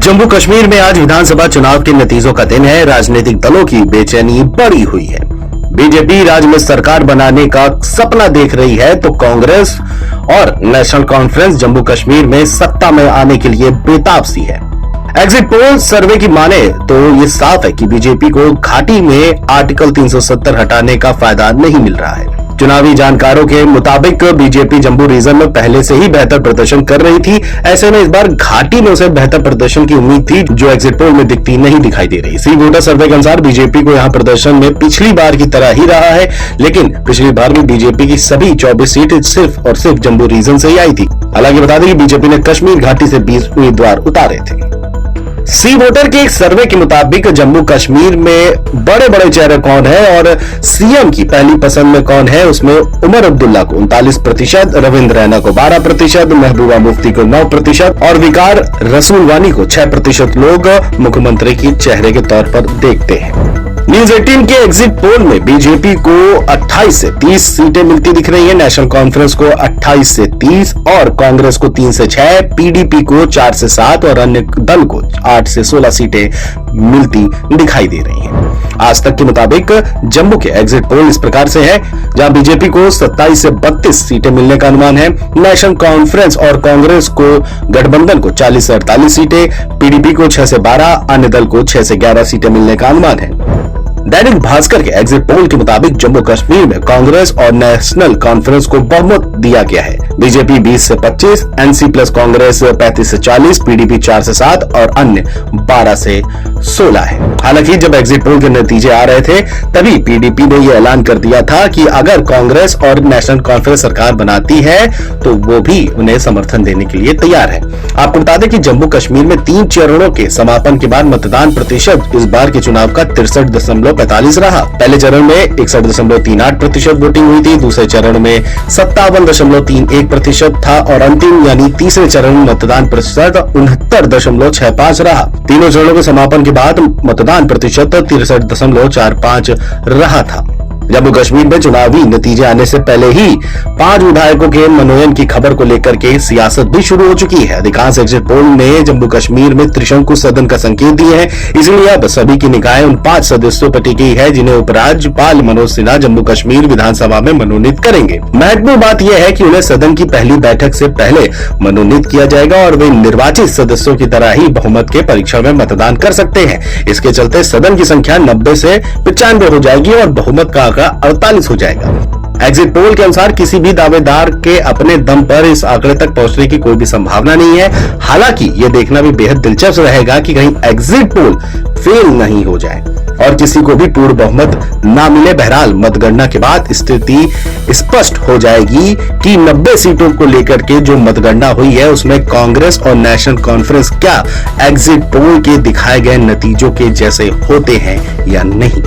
जम्मू कश्मीर में आज विधानसभा चुनाव के नतीजों का दिन है। राजनीतिक दलों की बेचैनी बढ़ी हुई है। बीजेपी राज्य में सरकार बनाने का सपना देख रही है तो कांग्रेस और नेशनल कॉन्फ्रेंस जम्मू कश्मीर में सत्ता में आने के लिए बेताब सी है। एग्जिट पोल सर्वे की माने तो ये साफ है कि बीजेपी को घाटी में आर्टिकल 370 हटाने का फायदा नहीं मिल रहा है। चुनावी जानकारों के मुताबिक बीजेपी जम्मू रीजन में पहले से ही बेहतर प्रदर्शन कर रही थी। ऐसे में इस बार घाटी में उसे बेहतर प्रदर्शन की उम्मीद थी, जो एग्जिट पोल में दिखती नहीं दिखाई दे रही। सी वोटर सर्वे के अनुसार बीजेपी को यहां प्रदर्शन में पिछली बार की तरह ही रहा है, लेकिन पिछली बार भी बीजेपी की सभी 24 सीटें सिर्फ और सिर्फ जम्मू रीजन से ही आई थी। हालांकि बता दें कि बीजेपी ने कश्मीर घाटी से 20 उम्मीदवार उतारे थे। सी वोटर के एक सर्वे के मुताबिक जम्मू कश्मीर में बड़े बड़े चेहरे कौन है और सीएम की पहली पसंद में कौन है, उसमें उमर अब्दुल्ला को 39%, रविंद्र रैना को 12%, महबूबा मुफ्ती को 9% और विकार रसूल वानी को 6% लोग मुख्यमंत्री की चेहरे के तौर पर देखते हैं। न्यूज 18 के एग्जिट पोल में बीजेपी को 28 से 30 सीटें मिलती दिख रही है, नेशनल कॉन्फ्रेंस को 28 से 30 और कांग्रेस को 3 से 6, पीडीपी को 4 से 7 और अन्य दल को 8 से 16 सीटें मिलती दिखाई दे रही हैं। आज तक के मुताबिक जम्मू के एग्जिट पोल इस प्रकार से है, जहां बीजेपी को 27 से 32 सीटें मिलने का अनुमान है, नेशनल कॉन्फ्रेंस और कांग्रेस को गठबंधन को 40 से 48 सीटें, पीडीपी को 6 से 12, अन्य दल को 6 से 11 सीटें मिलने का अनुमान है। दैनिक भास्कर के एग्जिट पोल के मुताबिक जम्मू कश्मीर में कांग्रेस और नेशनल कॉन्फ्रेंस को बहुमत दिया गया है। बीजेपी 20 से 25, एनसी प्लस कांग्रेस 35 से 40, पीडीपी 4 से 7 और अन्य 12 से 16 है। हालांकि जब एग्जिट पोल के नतीजे आ रहे थे तभी पीडीपी ने यह ऐलान कर दिया था कि अगर कांग्रेस और नेशनल कॉन्फ्रेंस सरकार बनाती है तो वो भी उन्हें समर्थन देने के लिए तैयार है। आपको बता दें कि जम्मू कश्मीर में 3 चरणों के समापन के बाद मतदान प्रतिशत इस बार के चुनाव का 63.45 रहा। पहले चरण में 61.38% वोटिंग हुई थी, दूसरे चरण में 57.31% था और अंतिम यानी तीसरे चरण में मतदान प्रतिशत 69.65 रहा। तीनों चरणों के समापन के बाद मतदान प्रतिशत 63.45 रहा था। जम्मू कश्मीर में चुनावी नतीजे आने से पहले ही 5 विधायकों के मनोनयन की खबर को लेकर के सियासत भी शुरू हो चुकी है। अधिकांश एग्जिट पोल ने जम्मू कश्मीर में त्रिशंकु सदन का संकेत दिए हैं, इसलिए अब सभी की निगाहें उन 5 सदस्यों पर टिकी है जिन्हें उपराज्यपाल मनोज सिन्हा जम्मू कश्मीर विधानसभा में मनोनीत करेंगे। महत्वपूर्ण बात यह है कि उन्हें सदन की पहली बैठक से पहले मनोनीत किया जाएगा और वे निर्वाचित सदस्यों की तरह ही बहुमत के परीक्षण में मतदान कर सकते हैं। इसके चलते सदन की संख्या 90 से 95 हो जाएगी और बहुमत का 48 हो जाएगा। एग्जिट पोल के अनुसार किसी भी दावेदार के अपने दम पर इस आंकड़े तक पहुंचने की कोई भी संभावना नहीं है। हालांकि यह देखना भी बेहद दिलचस्प रहेगा कि कहीं एग्जिट पोल फेल नहीं हो जाए और किसी को भी पूर्ण बहुमत ना मिले। बहरहाल मतगणना के बाद स्थिति स्पष्ट हो जाएगी कि 90 सीटों को लेकर के जो मतगणना हुई है उसमें कांग्रेस और नेशनल कॉन्फ्रेंस क्या एग्जिट पोल के दिखाए गए नतीजों के जैसे होते हैं या नहीं।